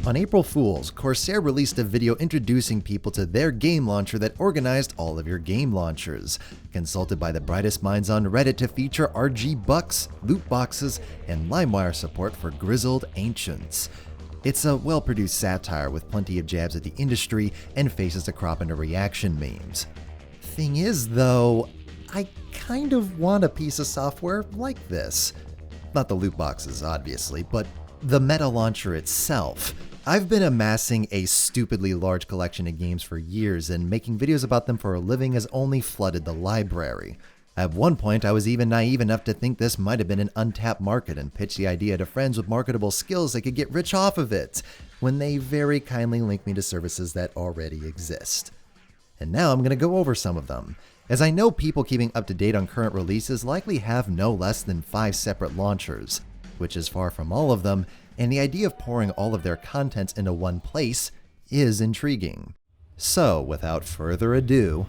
On April Fool's, Corsair released a video introducing people to their game launcher that organized all of your game launchers. Consulted by the brightest minds on Reddit to feature RG bucks, loot boxes, and LimeWire support for grizzled ancients. It's a well-produced satire with plenty of jabs at the industry and faces to crop into reaction memes. Thing is, though, I kind of want a piece of software like this. Not the loot boxes, obviously, but the meta launcher itself. I've been amassing a stupidly large collection of games for years, and making videos about them for a living has only flooded the library. At one point, I was even naive enough to think this might have been an untapped market and pitch the idea to friends with marketable skills that could get rich off of it, when they very kindly linked me to services that already exist. And now I'm going to go over some of them, as I know people keeping up to date on current releases likely have no less than 5 separate launchers, which is far from all of them, and the idea of pouring all of their contents into one place is intriguing. So, without further ado,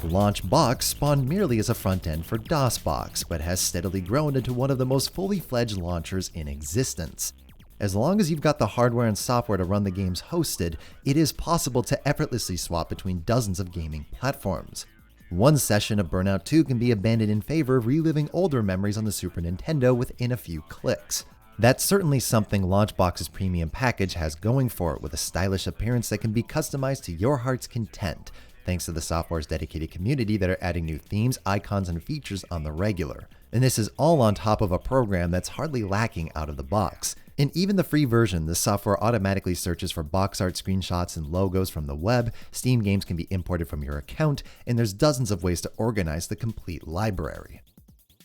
LaunchBox spawned merely as a front end for DOSBox, but has steadily grown into one of the most fully fledged launchers in existence. As long as you've got the hardware and software to run the games hosted, it is possible to effortlessly swap between dozens of gaming platforms. One session of Burnout 2 can be abandoned in favor of reliving older memories on the Super Nintendo within a few clicks. That's certainly something LaunchBox's premium package has going for it, with a stylish appearance that can be customized to your heart's content, thanks to the software's dedicated community that are adding new themes, icons, and features on the regular. And this is all on top of a program that's hardly lacking out of the box. In even the free version, the software automatically searches for box art screenshots and logos from the web, Steam games can be imported from your account, and there's dozens of ways to organize the complete library.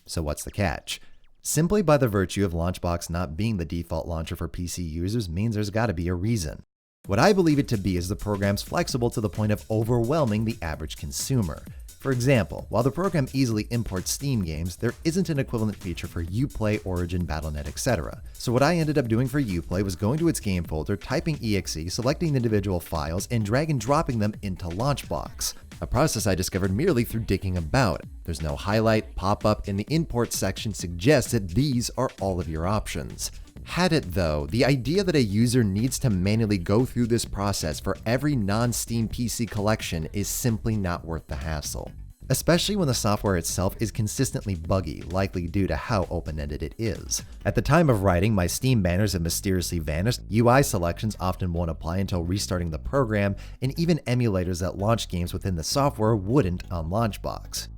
So what's the catch? Simply by the virtue of LaunchBox not being the default launcher for PC users means there's gotta be a reason. What I believe it to be is the program's flexible to the point of overwhelming the average consumer. For example, while the program easily imports Steam games, there isn't an equivalent feature for Uplay, Origin, Battle.net, etc. So what I ended up doing for Uplay was going to its game folder, typing exe, selecting the individual files, and drag and dropping them into LaunchBox. A process I discovered merely through digging about. There's no highlight, pop-up, and the import section suggests that these are all of your options. Had it though, the idea that a user needs to manually go through this process for every non-Steam PC collection is simply not worth the hassle. Especially when the software itself is consistently buggy, likely due to how open-ended it is. At the time of writing, my Steam banners have mysteriously vanished, UI selections often won't apply until restarting the program, and even emulators that launch games within the software wouldn't on LaunchBox.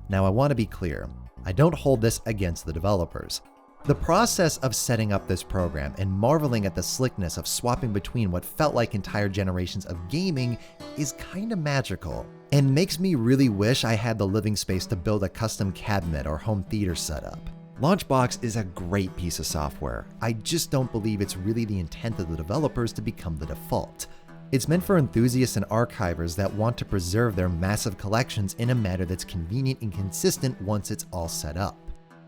Now I want to be clear, I don't hold this against the developers. The process of setting up this program and marveling at the slickness of swapping between what felt like entire generations of gaming is kinda magical, and makes me really wish I had the living space to build a custom cabinet or home theater setup. LaunchBox is a great piece of software. I just don't believe it's really the intent of the developers to become the default. It's meant for enthusiasts and archivers that want to preserve their massive collections in a manner that's convenient and consistent once it's all set up.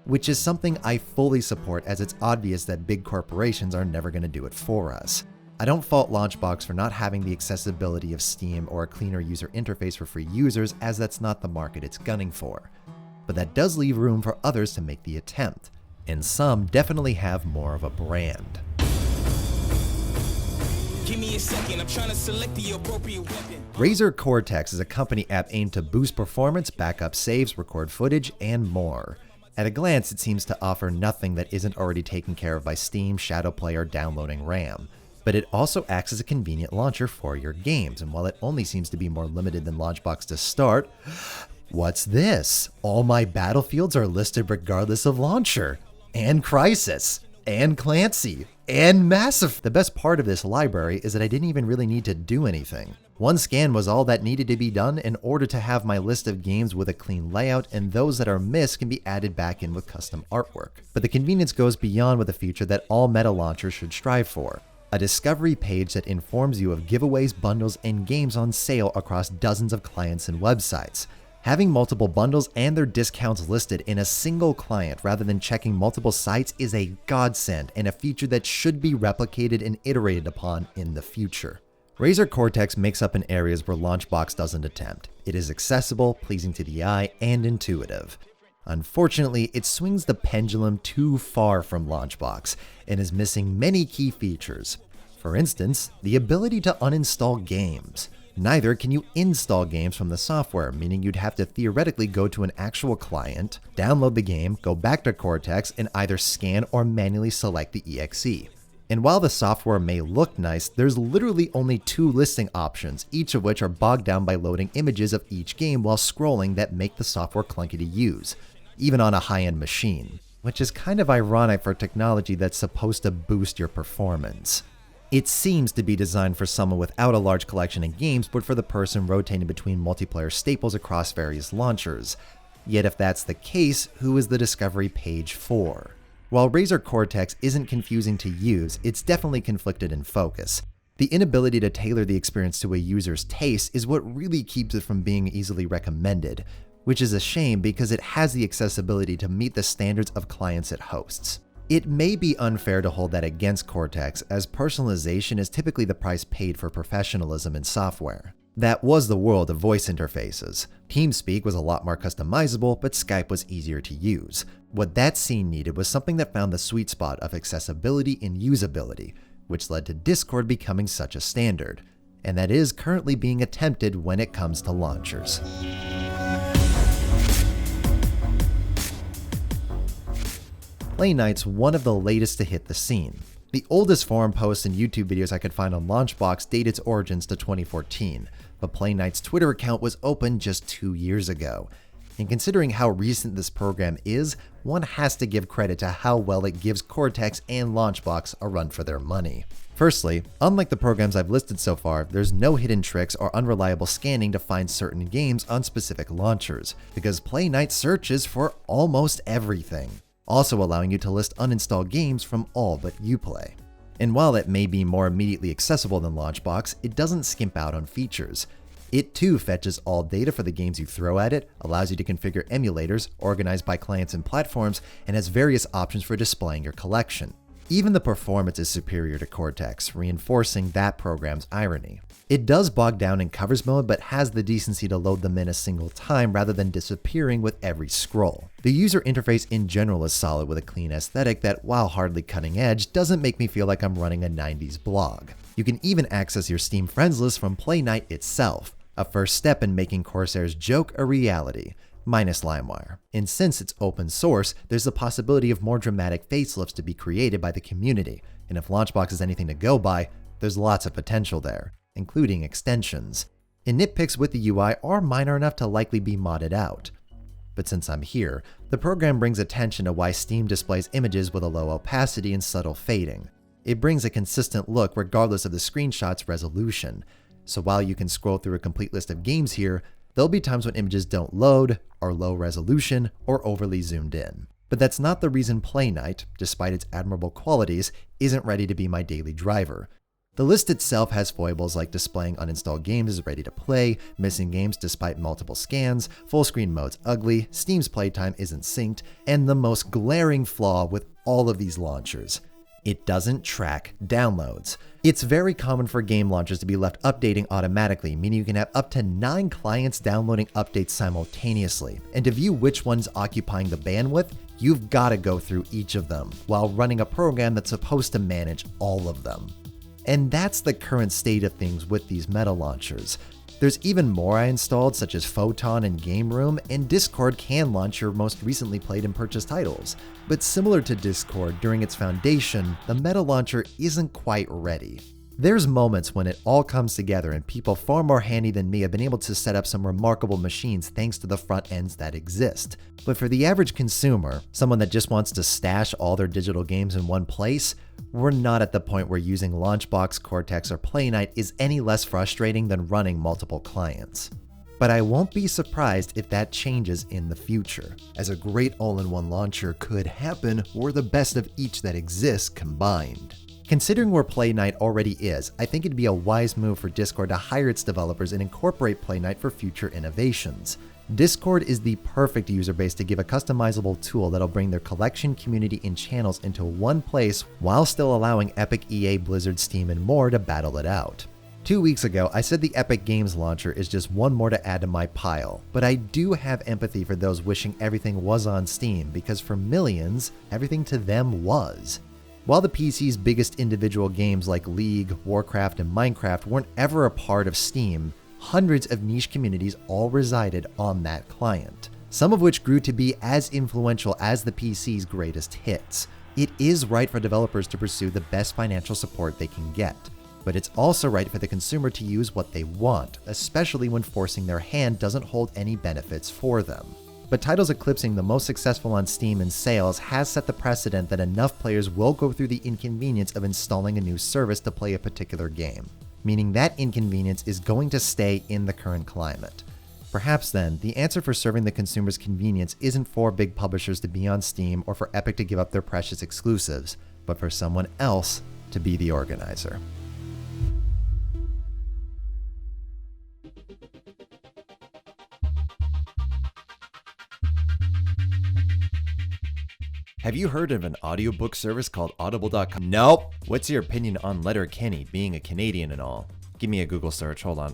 Which is something I fully support, as it's obvious that big corporations are never going to do it for us. I don't fault LaunchBox for not having the accessibility of Steam or a cleaner user interface for free users, as that's not the market it's gunning for. But that does leave room for others to make the attempt, and some definitely have more of a brand. Give me a second, I'm trying to select the appropriate weapon. Razer Cortex is a company app aimed to boost performance, backup saves, record footage, and more. At a glance, it seems to offer nothing that isn't already taken care of by Steam, Shadowplay, or downloading RAM. But it also acts as a convenient launcher for your games, and while it only seems to be more limited than LaunchBox to start, what's this? All my battlefields are listed regardless of launcher, and Crysis, and Clancy, and Massive. The best part of this library is that I didn't even really need to do anything. One scan was all that needed to be done in order to have my list of games with a clean layout, and those that are missed can be added back in with custom artwork. But the convenience goes beyond with a feature that all meta launchers should strive for. A discovery page that informs you of giveaways, bundles, and games on sale across dozens of clients and websites. Having multiple bundles and their discounts listed in a single client rather than checking multiple sites is a godsend, and a feature that should be replicated and iterated upon in the future. Razer Cortex makes up in areas where LaunchBox doesn't attempt. It is accessible, pleasing to the eye, and intuitive. Unfortunately, it swings the pendulum too far from LaunchBox and is missing many key features. For instance, the ability to uninstall games. Neither can you install games from the software, meaning you'd have to theoretically go to an actual client, download the game, go back to Cortex, and either scan or manually select the exe. And while the software may look nice, there's literally only 2 listing options, each of which are bogged down by loading images of each game while scrolling that make the software clunky to use, even on a high-end machine, which is kind of ironic for technology that's supposed to boost your performance. It seems to be designed for someone without a large collection of games, but for the person rotating between multiplayer staples across various launchers. Yet if that's the case, who is the discovery page for? While Razer Cortex isn't confusing to use, it's definitely conflicted in focus. The inability to tailor the experience to a user's taste is what really keeps it from being easily recommended, which is a shame because it has the accessibility to meet the standards of clients it hosts. It may be unfair to hold that against Cortex, as personalization is typically the price paid for professionalism in software. That was the world of voice interfaces. TeamSpeak was a lot more customizable, but Skype was easier to use. What that scene needed was something that found the sweet spot of accessibility and usability, which led to Discord becoming such a standard. And that is currently being attempted when it comes to launchers. PlayKnights, one of the latest to hit the scene. The oldest forum posts and YouTube videos I could find on LaunchBox date its origins to 2014, but PlayKnights' Twitter account was opened just 2 years ago. And considering how recent this program is, one has to give credit to how well it gives Cortex and LaunchBox a run for their money. Firstly, unlike the programs I've listed so far, there's no hidden tricks or unreliable scanning to find certain games on specific launchers, because PlayKnights searches for almost everything, also allowing you to list uninstalled games from all but Uplay. And while it may be more immediately accessible than LaunchBox, it doesn't skimp out on features. It too fetches all data for the games you throw at it, allows you to configure emulators, organized by clients and platforms, and has various options for displaying your collection. Even the performance is superior to Cortex, reinforcing that program's irony. It does bog down in covers mode, but has the decency to load them in a single time rather than disappearing with every scroll. The user interface in general is solid with a clean aesthetic that, while hardly cutting edge, doesn't make me feel like I'm running a 90s blog. You can even access your Steam friends list from PlayKnight itself, a first step in making Corsair's joke a reality, minus LimeWire. And since it's open source, there's the possibility of more dramatic facelifts to be created by the community, and if LaunchBox is anything to go by, there's lots of potential there, including extensions. And nitpicks with the UI are minor enough to likely be modded out. But since I'm here, the program brings attention to why Steam displays images with a low opacity and subtle fading. It brings a consistent look regardless of the screenshot's resolution. So while you can scroll through a complete list of games here, there'll be times when images don't load, are low resolution, or overly zoomed in. But that's not the reason PlayKnight, despite its admirable qualities, isn't ready to be my daily driver. The list itself has foibles like displaying uninstalled games as ready to play, missing games despite multiple scans, full screen mode's ugly, Steam's playtime isn't synced, and the most glaring flaw with all of these launchers: it doesn't track downloads. It's very common for game launchers to be left updating automatically, meaning you can have up to 9 clients downloading updates simultaneously. And to view which one's occupying the bandwidth, you've got to go through each of them, while running a program that's supposed to manage all of them. And that's the current state of things with these meta launchers. There's even more I installed, such as Photon and Game Room, and Discord can launch your most recently played and purchased titles. But similar to Discord, during its foundation, the meta launcher isn't quite ready. There's moments when it all comes together, and people far more handy than me have been able to set up some remarkable machines thanks to the front ends that exist. But for the average consumer, someone that just wants to stash all their digital games in one place, we're not at the point where using LaunchBox, Cortex, or PlayKnight is any less frustrating than running multiple clients. But I won't be surprised if that changes in the future, as a great all-in-one launcher could happen were the best of each that exists combined. Considering where PlayKnight already is, I think it'd be a wise move for Discord to hire its developers and incorporate PlayKnight for future innovations. Discord is the perfect user base to give a customizable tool that'll bring their collection, community, and channels into one place while still allowing Epic, EA, Blizzard, Steam, and more to battle it out. 2 weeks ago, I said the Epic Games launcher is just one more to add to my pile, but I do have empathy for those wishing everything was on Steam because for millions, everything to them was. While the PC's biggest individual games like League, Warcraft, and Minecraft weren't ever a part of Steam, hundreds of niche communities all resided on that client, some of which grew to be as influential as the PC's greatest hits. It is right for developers to pursue the best financial support they can get, but it's also right for the consumer to use what they want, especially when forcing their hand doesn't hold any benefits for them. But titles eclipsing the most successful on Steam in sales has set the precedent that enough players will go through the inconvenience of installing a new service to play a particular game, meaning that inconvenience is going to stay in the current climate. Perhaps then, the answer for serving the consumer's convenience isn't for big publishers to be on Steam or for Epic to give up their precious exclusives, but for someone else to be the organizer. Have you heard of an audiobook service called Audible.com? Nope. What's your opinion on Letterkenny, being a Canadian and all? Give me a Google search, hold on.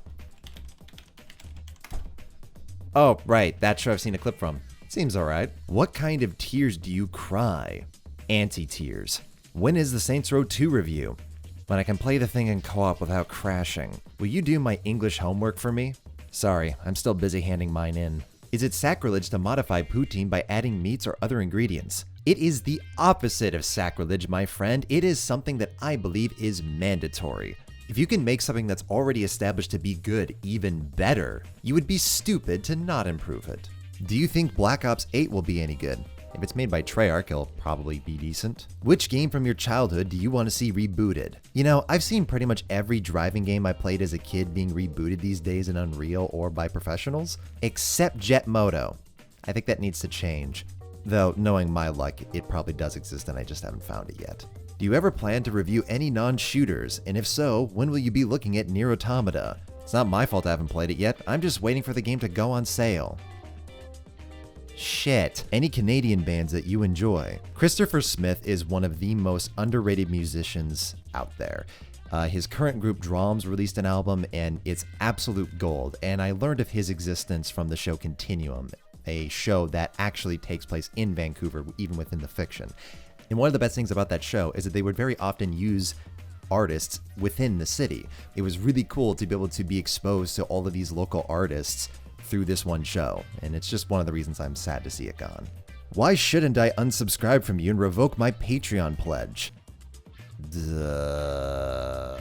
Oh, right, that show I've seen a clip from. Seems alright. What kind of tears do you cry? Anti-tears. When is the Saints Row 2 review? When I can play the thing in co-op without crashing. Will you do my English homework for me? Sorry, I'm still busy handing mine in. Is it sacrilege to modify poutine by adding meats or other ingredients? It is the opposite of sacrilege, my friend. It is something that I believe is mandatory. If you can make something that's already established to be good even better, you would be stupid to not improve it. Do you think Black Ops 8 will be any good? If it's made by Treyarch, it'll probably be decent. Which game from your childhood do you want to see rebooted? You know, I've seen pretty much every driving game I played as a kid being rebooted these days in Unreal or by professionals, except Jet Moto. I think that needs to change. Though, knowing my luck, it probably does exist and I just haven't found it yet. Do you ever plan to review any non-shooters? And if so, when will you be looking at Nier Automata? It's not my fault I haven't played it yet, I'm just waiting for the game to go on sale. Shit. Any Canadian bands that you enjoy? Christopher Smith is one of the most underrated musicians out there. His current group Drums released an album and it's absolute gold, and I learned of his existence from the show Continuum, a show that actually takes place in Vancouver, even within the fiction. And one of the best things about that show is that they would very often use artists within the city. It was really cool to be able to be exposed to all of these local artists through this one show, and it's just one of the reasons I'm sad to see it gone. Why shouldn't I unsubscribe from you and revoke my Patreon pledge? Duh.